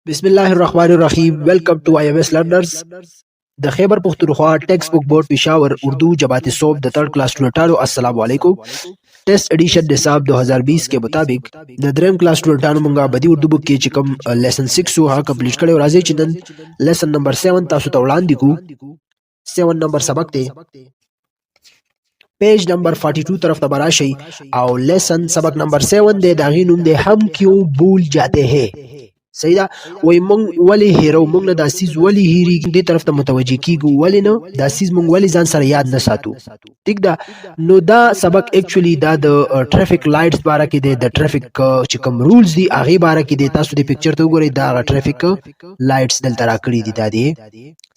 بسم الله الرحمن الرحیم ویلکم ټو آئی ایم ایس لرنرز د خیبر پختونخوا ټیکسٹ بک بورډ پېښور اردو جماعت صوب د 3rd کلاس سټوډنټانو السلام علیکم test addition निसाब 2020 के मुताबिक د دریم کلاس سټوډنټانو مونږه بدی اردو بک کې چې کوم لیسن 6 هغه کمپلیټ کړو راځي چې نن لیسن نمبر 7 تاسو ته وړاندې کو 7 نمبر سبق دی پیج نمبر 42 طرف ته براشي او لیسن سبق نمبر 7 دی دا غي نوم دی هم کیوں بھول جاتے ہیں صحیح ده وای مونږ ولی هیرو مونږ نه دا سیز ولی هیریږي دې طرف ته متوجي کیږو ولی نه دا سیز مونږ ولی ځان سره یاد نه ساتو ٹھیک ده نو دا سبق اکچولی دا د ټریفیک لایټس باره کې دی د ټریفیک چې کوم رولز دي هغه باره کې دی تاسو د پکچر ته وګورئ دا ټریفیک لایټس دلته راکړي دي دا دی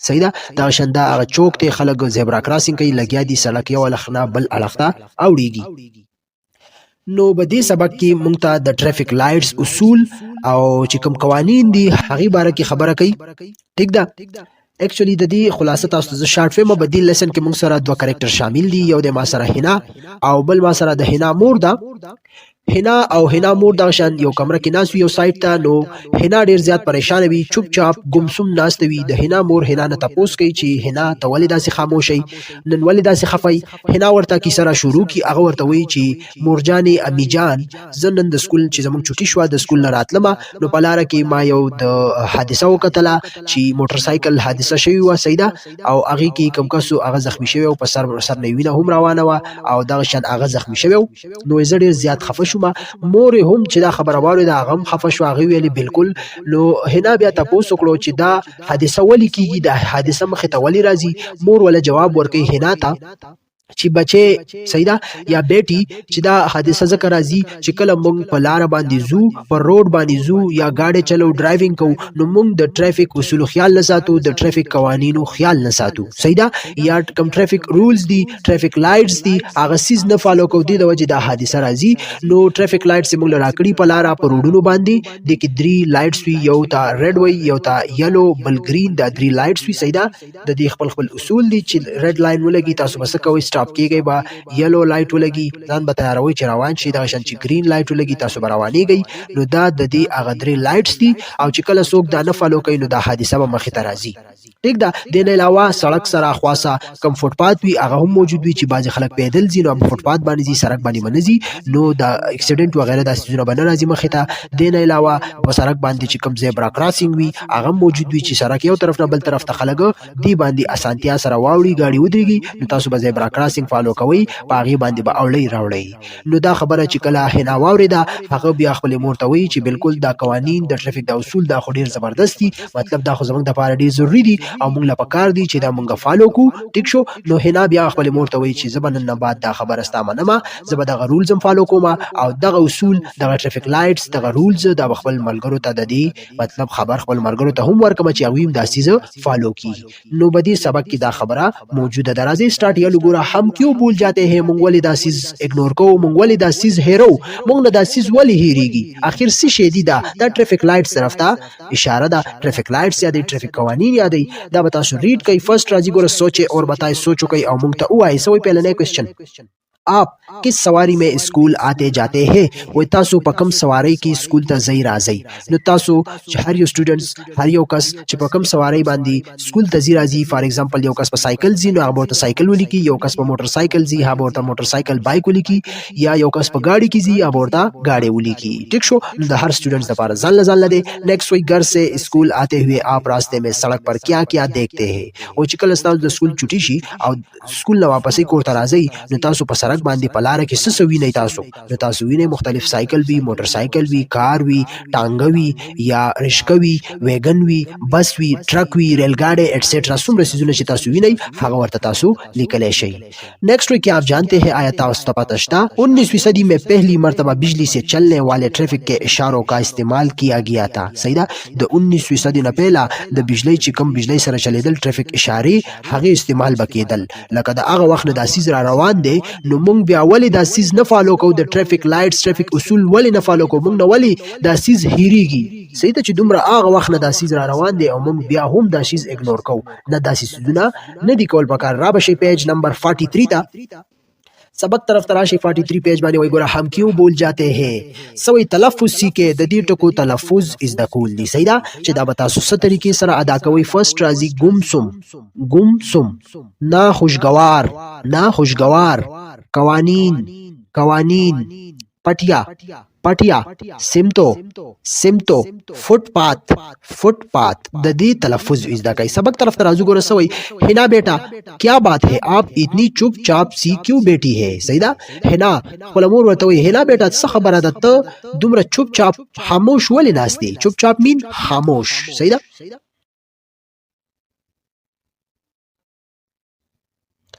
صحیح ده دا شنده هغه چوک ته خلک زیبرا کراسینګ کوي لګیا دي سړک یو لخنه بل الخته اوړيږي نو بدی سبق کې مونږ ته د ټریفیک لایټس اصول او چې کوم قوانین دي هغه باره کې خبره کوي ٹھیک ده اکچولی د دې خلاصه تاسو ته شارټ فیم بدیل لیسن کې مونږ سره دوه کریکټر شامل دي یو د ما سره حنا او بل ما سره د حنا مور ده حنا او حنا مور دا شان یو کمره کې ناس وی یو سایت ته نو حنا ډیر زیات پریشان وي چوپ چاپ گمسم ناست وي د حنا مور حنا نه تاسو کوي چې حنا ته ولدا سي خاموشي نن ولدا سي خفای حنا ورته کی سره شروع کی هغه ورته وی چې مورجاني امی جان زنن د سکول چې زمون چټي شو د سکول نه راتلم نو پلاره کې ما یو د حادثه وکټله چې موټر سایکل حادثه شوی و سیدا او هغه کې کم کسو هغه زخمی شوی او په سر نه وینه هم روانه و او دا شان هغه زخمی شوی نو زه ډیر زیات خفه مور هم چې دا خبره واره دا غم خفه شو هغه ویلي بالکل نو حنا بیا تاسو کړو چې دا حادثه ولي کیږي دا حادثه مخ ته ولي راځي مور ولا جواب ورکړي حنا ته چې بچي سیدا یا بیٹی چې دا حادثه ذکر راځي چې کله مونږ په لار باندې زو پر روډ باندې زو یا گاډي چلو ډرایوینګ کو نو مونږ د ټریفیک اصول خیال نه ساتو د ټریفیک قوانینو خیال نه ساتو سیدا یا کم ټریفیک رولز دي ټریفیک لایټس دي هغه سیز نه فالو کو دي د وجه د حادثه راځي نو ټریفیک لایټس مونږ راکړي په لار په روډونو باندې د کې درې لایټس وی یو تا ریډ وی یو تا یلو بل گرین دا درې لایټس وی سیدا د دې خپل اصول دي چې ریډ لاین ولګي تاسو بس کوي سټاپ کیږي با یلو لایټ ولګي ځان به تیاروي چې روان شي دا شان چې گرین لایټ ولګي تاسو به روانيږئ نو دا د دې هغه درې لایټس دي او چې کله څوک دا نه فالو کوي نو دا حادثه به مخې ته راځي ٹھیک ده د نه علاوه سړک سره خاصه کم فوټپات وی هغه هم موجود وي چې بعض خلک پیدل ځي نو په فوټپات باندې ځي سړک باندې منځي نو دا اکسیډنټ وغیرہ د سيزونه باندې راځي مخې ته د نه علاوه په سړک باندې چې کم زیبرا کراسینګ وي هغه موجود وي چې سړک یو طرف نه بل طرف ته خلک دی باندې اسانتیا سره واوړي گاډي ودرېږي نو تاسو به زیبرا کراسینګ فالو کوي پاغي باندې به اوړی راوړی نو دا خبره چې کله حنا واوریدا هغه بیا خپل مورته وی چې بالکل دا قوانین د ټریفیک د اصول دا خو ډیر زبردستی مطلب دا خو زمونږ د پاره ډیر ضروری دي او موږ لا پکار دي چې دا موږ فالو کو ټیک شو نو حنا بیا خپل مورته وی چې زبن نه بعد دا خبره استامنه زبر د رولز فالو کوم او دغه اصول د ټریفیک لایټس دغه رولز د خپل ملګرو ته د دې مطلب خبر خپل ملګرو ته هم ورکم چې هغه هم دا سیزه فالو کی نو بدی سبق کې دا خبره موجوده درازي سٹارټ یلو ګوره هم کیوں بھول جاتے ہیں مونږ ولې دا سیز اګنور کوو مونږ ولې دا سیز هیرو مونږ نه دا سیز ولې هیریږي اخر څه شی دی دا ټریفیک لایټس طرف ته اشاره ده ټریفیک لایټس یا د ټریفیک قوانین یا دی دا به تاسو ریډ کوي فرست راځي ګوره سوچي اور بتای سوچو کوي او مونږ ته وایي سوې پهل نه کوېسچن आप किस सवारी में स्कूल आते जाते हैं वो तासो पकम सवारी की स्कूल ता زئی راځي نو تاسو چې هر یو سټوډنټس هر یو کس چې پکم سواری باندې سکول ته زی راځي فار ایگزامپل یو کس په سایکل زی نو هغه ورته سایکل ولیکي یو کس په موټر سایکل زی هغه ورته موټر سایکل بایک ولیکي یا یو کس په گاڑی کې زی هغه ورته گاڑی ولیکي ٹھیک شو نو د هر سټوډنټس لپاره ځان لده نیکسٹ ویک گھر سے اسکول آتے ہوئے آپ راستے میں سڑک پر کیا کیا دیکھتے ہیں او چې کله تاسو د سکول چټی شي او سکول نه واپسې کور ته راځي نو تاسو په سړک باندې په لار کې څه ویني تاسو نو تاسو ویني مختلف سایکل وی موټر سایکل وی کار وی ټانګ وی یا رشکه وی ویګن وی بس وی ټرک وی ریل گاڑی ایٹسٹرا څومره سيزونه چې تاسو ویني هغه ورته تاسو لیکلای شئ نیکسٹ ویک آپ جانتے ہیں آیا تاسو ته پته شته 19ویں صدی میں پہلی مرتبہ بجلی سے چلنے والے ٹریفک کے اشاروں کا استعمال کیا گیا تھا صحیح ده د 19ویں صدی نه پہلا د بجلی چې کوم بجلی سره چلیدل ټریفک اشاره هغه استعمال بکیدل لکه د هغه وخت د سیز را روان دي نو مونږ بیا ولې دا سیز نه فالو کو د ټریفیک لایټس ټریفیک اصول ولې نه فالو کو مونږ نه ولې دا سیز هیریږي صحیح ته چې دومره هغه وخت نه دا سیز را روان دي او مونږ بیا هم دا سیز اګنور کو نه دا سیزونه نه دی کول پکار را بشي پیج نمبر 43 ته सबक तरफ तराशी 43 पेज باندې وای ګوره हम क्यों बोल जाते हैं سوي تلفظ سیکه د دې ټکو تلفظ از د کول دي صحیح ده چې دا به تاسو ست طریقې سره ادا کوي فرست راځي گم سم نا خوشگوار قوانین پټیا سمتو فٹ پاتھ د دې تلفظ از دا کوي سبق طرف ترازو ګوره سوي हिना बेटा क्या बात है आप इतनी चुपचाप सी क्यों बैठी है صحیح ده हिना خپل مور ورته وي हिना बेटा څه خبره ده ته دومره چुपचाप خاموش ولې ناشتي چुपचाप مين خاموش صحیح ده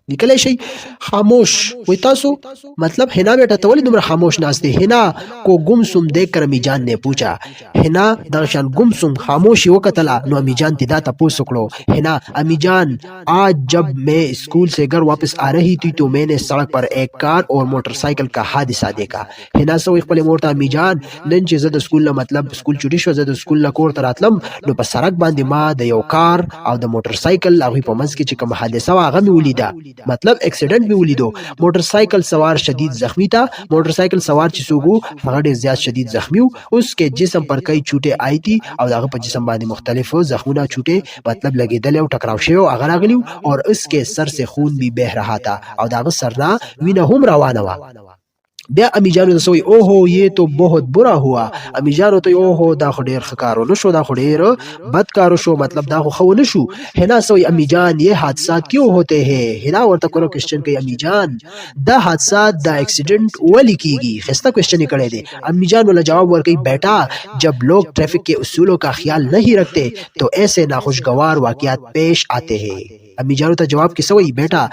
निकले شي खामोश वही तासु मतलब हिना बेटा तो वली तुम खामोश नाचते हिना को गुमसुम देख कर अमी जान ने पूछा हिना दर्शन गुमसुम खामोशी वकतला नो अमी जान तिदा तपो सकड़ो हिना अमी जान आज जब मैं स्कूल से घर वापस आ रही थी तो मैंने सड़क पर एक कार और मोटरसाइकिल का हादसा देखा हिना सो खपल मोरता अमी जान नन चे जद स्कूल मतलब स्कूल छुट्टी शो जद स्कूल ला कोर तरातलम नो पर सड़क बांधे मा द यो कार او د मोटरसाइकिल هغه په منځ کې چې کوم حادثه هغه مې ولیدا मतलब एक्सीडेंट भी ولیدو मोटरसाइकिल सवार शदीद जख्मी था मोटरसाइकिल सवार چې سوګو هغه ډیر زیات شدید زخمی و उसके जिस्म पर कई चोटें आई थी او هغه په جسم باندې مختلف زخمونه چوټه मतलब لګیدل او ټکراو شوی او هغه راغلی और उसके सर से खून भी बह रहा था او دا سر نه وینه هم روانه و بیا امی جانو ته سوی اوهو یہ تو بہت برا ہوا امی جانو ته اوهو دا خو ډیر خکارو نشو دا خو ډیر بد کارو شو مطلب دا خو خو نشو هنا سوی امی جان یہ حادثات کیوں ہوتے ہیں هنا ورته کولو کوېسچن کوي امی جان دا حادثات دا ایکسیډنٹ ولی کیږي خسته کوېسچن کړي دي امی جان ولا جواب ورکړي بیٹا جب لوگ ٹریفک کے اصولوں کا خیال نہیں رکھتے تو ایسے ناخوشگوار واقعات پیش آتے ہیں امی جانو ته جواب کې سوی بیٹا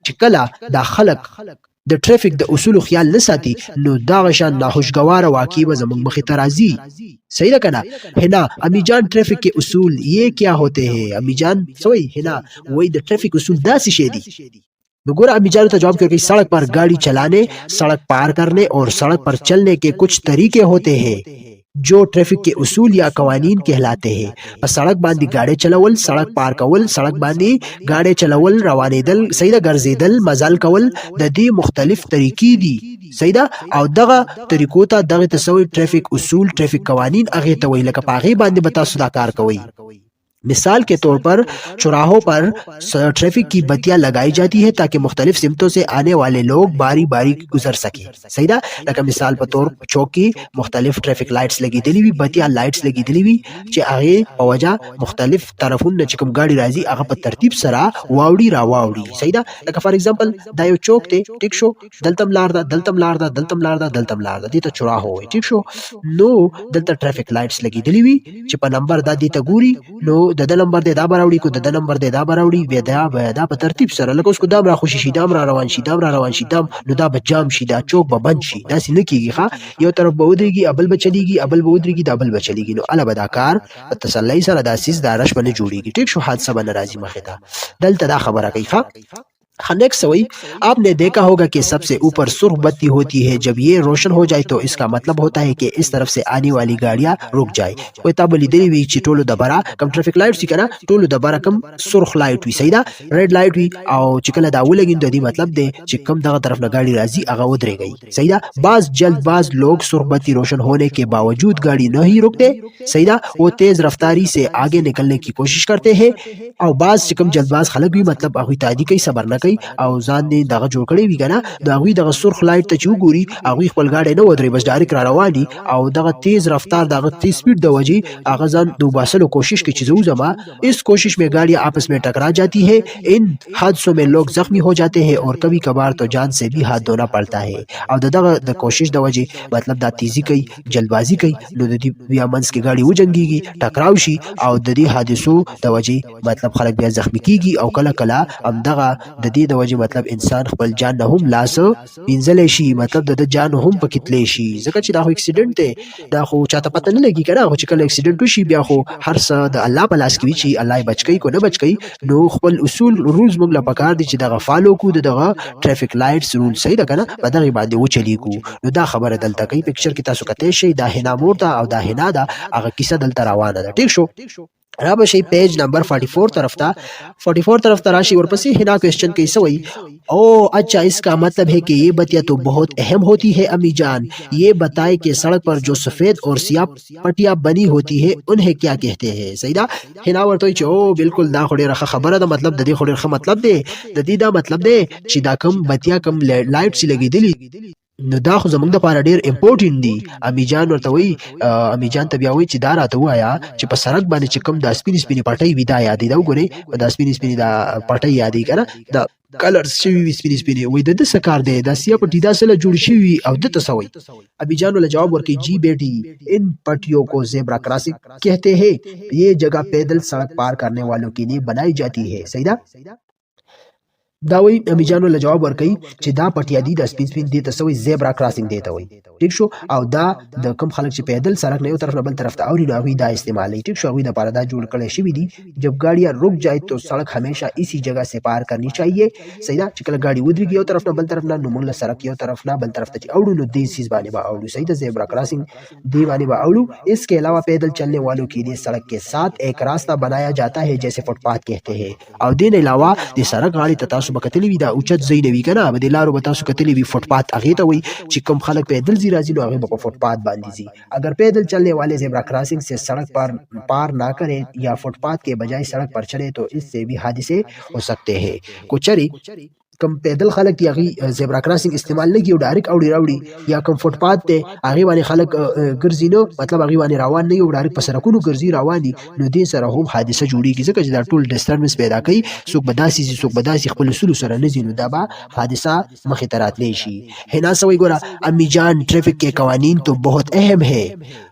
چې کله دا خلق د ټریفک د اصول خیال نه ساتي نو دا غشان ناخوشگوار واقعي به زموږ مخې ته راځي صحیح ده کنه هنا امی جان ٹریفک کے اصول یہ کیا ہوتے ہیں امی جان سوئی هنا وہی د ٹریفک اصول داسې شی دي نو ګوره امی جان ته جواب کوي سڑک پر گاڑی چلانے سڑک پار کرنے اور سڑک پر چلنے کے کچھ طریقے ہوتے ہیں جو ट्रैफिक के उसूल या قوانین कहलाते हैं په سړک باندې گاڑی چلول سړک پار کول سړک باندې گاڑی چلول روانېدل صحیح ده ګرځېدل مزل کول د دې مختلف طریقې دي صحیح ده او دغه طریقو ته دغه تسوي ट्रैफिक اصول ट्रैफिक قوانین هغه ته ویل کې پاغي باندې به تاسو دا کار کوئ मिसाल के तौर पर चौराहों पर ट्रैफिक की बत्तियां लगाई जाती है ताकि मुख्तलिफ सिमतों से आने वाले लोग बारी बारी गुजर सके सही ना लगा मिसाल पर तौर चौक की मुख्तलिफ ट्रैफिक लाइट्स लगी दिली हुई बत्तियां लाइट्स लगी दिली हुई چې هغه په وجه مختلف طرفونه چې کوم ګاډي راځي هغه په ترتیب سره واوړي را واوړي صحیح ده لکه فار ایگزامپل دا یو چوک ته ټیک شو دلتم لار ده دلتم لار ده دلتم لار ده دلتم لار ده دې ته چوراهو وي ټیک شو نو دلته ټرافیک لایټس لګي دلی وي چې په نمبر دا دې ته ګوري نو د نمبر دې دا براوړي کو د نمبر دې دا براوړي بیا دا په ترتیب سره لکه اوس کو دا را خوشي شي دا را روان شي دا را روان شي دا نو دا به جام شي دا چوک به بند شي دا سینه کیږي ښا یو طرف به ودرېږي ابل به چلیږي ابل به ودرېږي دا ابل به چلیږي نو الا بداکار تسلی سره د اساس د رش باندې جوړیږي ټیک شو حادثه باندې راځي مخه ته دلته دا خبره کوي ښا नेक्स्ट वही आपने देखा होगा कि सबसे ऊपर सुर्ख बत्ती होती है जब ये रोशन हो जाए तो इसका मतलब होता है कि इस तरफ से आने वाली गाड़ियां रुक जाए कोई ताबली देरी हुई ची टोलो दबारा कम ट्रैफिक लाइट सी कना टोलो दबारा कम सुर्ख लाइट हुई सही दा रेड लाइट हुई او चिकला दा ولګین ته دی مطلب دی چې کم دغه طرف نه गाड़ी راځي هغه ودرې گئی सही दा बाज जल्दबाज लोग सुर्ख बत्ती रोशन होने के बावजूद गाड़ी नहीं रुकते सही दा वो तेज रफ्तारी से आगे निकलने की कोशिश करते हैं او बाज چې کم जल्दबाज خلک بھی मतलब هغه تعدی کوي صبر نه او ځان دې دغه جوړ کړی وی کنه دا غوی دغه سرخ لایټ ته چوغوري هغه خپل گاډي نه ودرې بس ډایرک را رواني او دغه تیز رفتار دغه تیز سپیډ د وجې هغه ځان دوباسلو کوشش کی چیزو زما اس کوشش में गाड़ियां आपस में टकरा जाती है इन हादसों में लोग जख्मी हो जाते हैं और कभी कभार तो जान से भी हाथ धोना पड़ता है او دغه د کوشش د وجې मतलब دا تیزی کوي جلدبازی کوي نو د دې بیا منس کې गाड़ी وجنګيږي ټکراو شي او د دې حادثو د وجې मतलब خلک بیا زخمی کیږي او کله کله هم دغه د دې د وجې मतलब انسان خپل جان نه هم لاس پینځلې شي मतलब د جان هم پکتلې شي ځکه چې دا خو اکسیډنٹ دی دا خو چاته پته نه لګي کنه خو چې کله اکسیډنٹ وشي بیا خو هر څه د الله په لاس کې وي چې الله بچ کوي کو نه بچ کوي نو خپل اصول رولز موږ لا پکار دي چې دغه فالو کو دغه ټرافیک لایټس رول صحیح ده کنه په دغه باندې و چلیږو نو دا خبره دلته کوي پکچر کې تاسو کته شي دا هنا مورته او دا هنا دا هغه کیسه دلته روانه ده ټیک شو را بشي پیج نمبر 44 طرف تا 44 طرف تا راشي ورپسې हिना क्वेश्चन कैसे हुई ओ अच्छा इसका मतलब है कि ये बतिया तो बहुत अहम होती है अम्मी जान, ये बताए कि सड़क पर जो सफेद और सियाह पट्टियां बनी होती है उन्हें क्या कहते हैं। सही दा हिना ورته چې او بالکل دا خوري رخه خبره ده مطلب د دې خوري رخه مطلب دی د دې دا مطلب دی چې دا کم بتیا کم لایټ چې لګیدلی نو دا خو زمونږ لپاره ډیر امپورټنت دي. امی جان ورته وی امی جان ته بیا وی چې دا راته وایا چې په سړک باندې چې کوم د سپین سپین پټي وی دا یادې دا وګورئ د سپین سپین دا پټي یادې کنه دا کلرز شوی سپین سپین وی د څه کار دی دا سیا پټي دا سره جوړ شوی او د تسوي. ابي جان ول جواب ورکړي جی بیٹی ان پٹیوں کو زیبرا کراسنگ کہتے ہیں, یہ جگہ پیدل سڑک پار کرنے والوں کے لیے بنائی جاتی ہے. صحیح ده دا وی امی جانو له جواب ورکړي چې دا پټیا دي د سپین سپین دي تسوي زیبرا کراسنګ دی ته وي. ٹھیک شو او دا د کم خلک چې پیدل سړک نه یو طرف نه بل طرف ته اوري نو دا استعمالي. ٹھیک شو دا پاره دا جوړ کړي شي دي جب गाड़ियां रुक जाए तो सड़क हमेशा इसी जगह से पार करनी चाहिए. صحیح ده چې کله गाड़ी ودرېږي یو طرف نه بل طرف نه نو موږ له سړک یو طرف نه بل طرف ته چې اوړو نو دې سیس باندې با اوړو. صحیح ده زیبرا کراسنگ دی باندې با اوړو. इसके अलावा पैदल चलने वालों के लिए सड़क के साथ एक रास्ता बनाया जाता है जैसे फुटपाथ कहते हैं. او دین علاوه د سړک غاړې ته تاسو بکتلی وي دا اوچت ځای نه وي کنه به د لارو به تاسو کتلی وي فुटपाथ هغه ته وي چې کوم خلک پیدل زی راځي نو هغه په फुटपाथ باندې زی. اگر पैदल चलने वाले जेब्रा क्रॉसिंग से सड़क पर पार ना करें या फुटपाथ के बजाय सड़क पर चले तो इससे भी हादसे हो सकते हैं. कोचरी کم پیدل خلک دی هغه زیبرا کراسینګ استعمال نه کیو ډایرک اوړي راوړي یا کم فوټپات ته هغه باندې خلک ګرځي نو مطلب هغه باندې روان نه یو ډایرک په سرکونو ګرځي رواني نو دې سره هم حادثه جوړیږي ځکه چې دا ټول ډیسټربنس پیدا کوي. څوک بداسي خپل اصول سره نه زینو دا به حادثه مخې ته راتلی شي. هنا سوي ګوره امی جان ट्रैफिक के قوانین तो बहुत اہم है.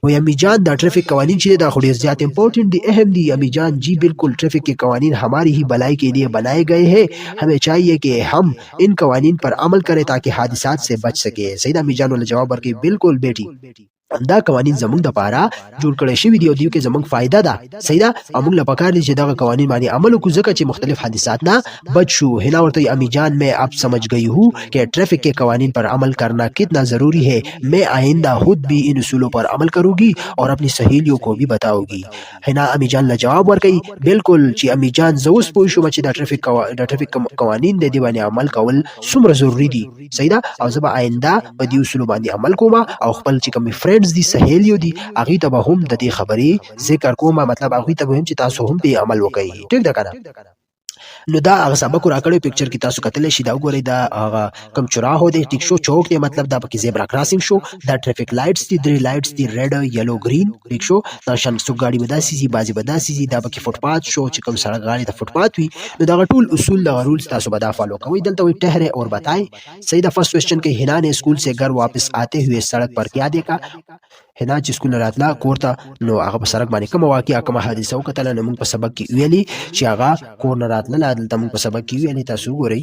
وای امی جان دا ट्रैफिक قوانین چې دا خو ډیر زیات امپورټنت دي اہم دي. امی جان جی بالکل ट्रैफिक के قوانین हमारी ही भलाई के लिए बनाए गए हैं. हमें चाहिए कि हम इन قوانین پر عمل کریں تاکہ حادثات سے بچ سکے. سیدہ امی جان ول جواب ورکړي بالکل بیٹی دا قوانین زمونږ د پاره جوړ کړی شوی دی او دیو کې زمونږ فائدہ ده. صحیح ده موږ له پکار دي چې دا قوانین باندې عمل وکړو ځکه چې مختلف حادثات نه بچ شو. هنا ورته امی جان میں اب سمجھ گئی ہوں کہ ट्रैफिक کے قوانین پر عمل کرنا کتنا ضروری ہے. میں آئندہ خود بھی ان اصولوں پر عمل کروں گی اور اپنی سہیلیوں کو بھی بتاؤں گی. هنا امی جان له جواب ورکړي بالکل چې امی جان زوس پوه شو چې دا ट्रैफिक قوانین د دې باندې عمل کول څومره ضروری دي. صحیح ده او زه به آئنده په دې اصولو باندې عمل کوم او خپل چې کوم فرند دي سهیلیو دي هغه ته به هم د دې خبرې ذکر کوم مطلب هغه ته به هم چې تاسو هم په عمل وکړئ. ټیک ده کنه. نو دا هغه سبق راکړی پکچر کې تاسو کتلی شي دا وګورئ دا هغه کم چراغ دی ټیک شو چوک دی مطلب دا پکې زیبرا کراسینګ شو دا ټریفیک لایټس دي درې لایټس دي ریډ یلو گرین ټیک شو دا شان څو گاډي بداسي سي بازي بداسي سي دا پکې فوټپات شو چې کوم سړک غاړي ته فوټپات وي نو دا ټول اصول دا رولز تاسو به دا فالو کوئ. دلته وي ټهره اور بتائیں. صحیح دا فرست کوېسچن کې हिना ने स्कूल से घर वापस आते हुए सड़क पर क्या देखा. हिना چې स्कूल راتلا کورته نو هغه په سړک باندې کوم واقعیا کوم حادثه وکړه نو موږ په سبق کې ویلي چې هغه کور نه راتله دلته موږ په سبق کې ویلي تاسو ګورئ.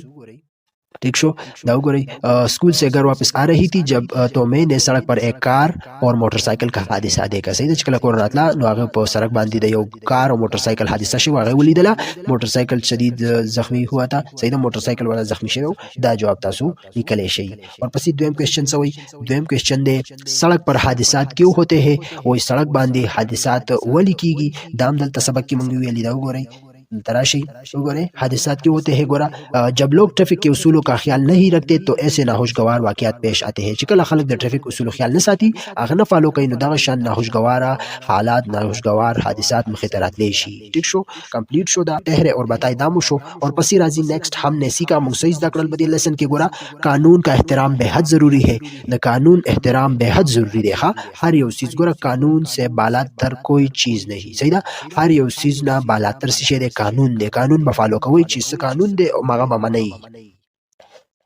ٹھیک شو دا وګورئ स्कूल से घर वापस आ रही थी जब तो मैंने सड़क पर एक कार और मोटरसाइकिल का حادثه देखा. صحیح چې کله کور راتله نو هغه په سړک باندې د یو کار او موټرسایکل حادثه شو هغه ولیدله موټرسایکل شدید زخمی ہوا था. صحیح دا موټرسایکل والا زخمی شو دا جواب تاسو لیکلی شئ. اور پسې دویم کوېسچن سوی دویم کوېسچن دی سړک پر حادثات کیوں ہوتے ہیں. وای سړک باندې حادثات ولی کیږي دا هم دلته سبق کې مونږ ویلي دا وګورئ تراشی وګورئ حادثات کیوں ہوتے ہیں. ګوره جب لوگ ट्रैफिक के اصولوں کا خیال नहीं رکھتے تو ایسے ناخوشگوار واقعات پیش آتے ہیں. چې کله خلک د ट्रैफिक اصولو خیال نه ساتي هغه نه فالو کوي نو دغه شان ناخوشگواره حالات ناخوشگوار حادثات مخې ته راتلی شي. ٹھیک شو کمپلیټ شو دا ټهره اور بتائی دامو شو. اور پسې راځي نیکسٹ هم نے سیکھا موږ صحیح زده کړل په دې لیسن کې. ګوره قانون کا احترام بہت ضروری ہے. د قانون احترام بہت ضروری دی. هر یو چیز ګوره قانون سے بالاتر کوئی چیز نہیں. صحیح ده هر یو چیز نه بالاتر څه دی قانون دی. قانون به فالو کوئ چې څه قانون دی او هغه به منئ.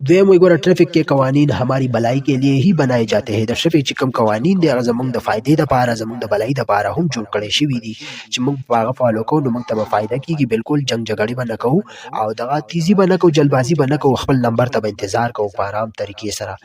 دویم وی ګوره ट्रैफिक के قوانین हमारी भलाई के लिए ही बनाए जाते हैं. د ट्रैफिक چې کوم قوانین دی هغه زموږ د فائدې لپاره زموږ د بلای لپاره هم جوړ کړی شوي دي چې موږ هغه فالو کوو نو موږ ته به فایده کیږي. بالکل جنگ جګړې به نه کوو او دغه تیزی به نه کوو جلدبازی به نه کوو خپل نمبر ته به انتظار کوو په آرام طریقې سره.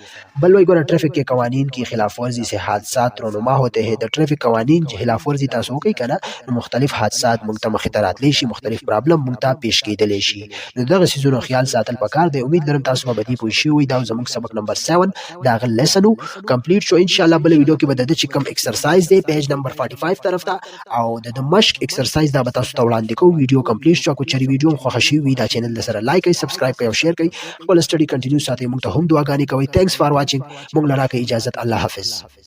بل وی ګوره ट्रैफिक के قوانین کی خلاف ورزی سے حادثات رونما ہوتے ہیں. د ट्रैफिक قوانین چې خلاف ورزی تاسو وکړئ کنه نو مختلف حادثات موږ ته مخې ته راتلی شي مختلف پرابلم موږ ته پیش کېدلی شي. نو دغه څیزونو خیال ساتل پکار دی. امید لرم تاسو به به دې پوه شوي دا زموږ سبق نمبر 7 دا غل لیسن کمپلیټ شو ان شاء الله بل ویډیو کې به د چې کوم ایکسرسایز دی پیج نمبر 45 طرف ته او د مشق ایکسرسایز دا به تاسو ته وړاندې کوم ویډیو کمپلیټ شو کو چری ویډیو خو خوشي وي دا چینل سره لایک کړئ سبسکرایب کړئ او شیر کړئ خپل سټډي کنټینیو ساتئ موږ ته هم دعاګانې کوئ تھینکس فار واچینګ موږ لراکه اجازه الله حافظ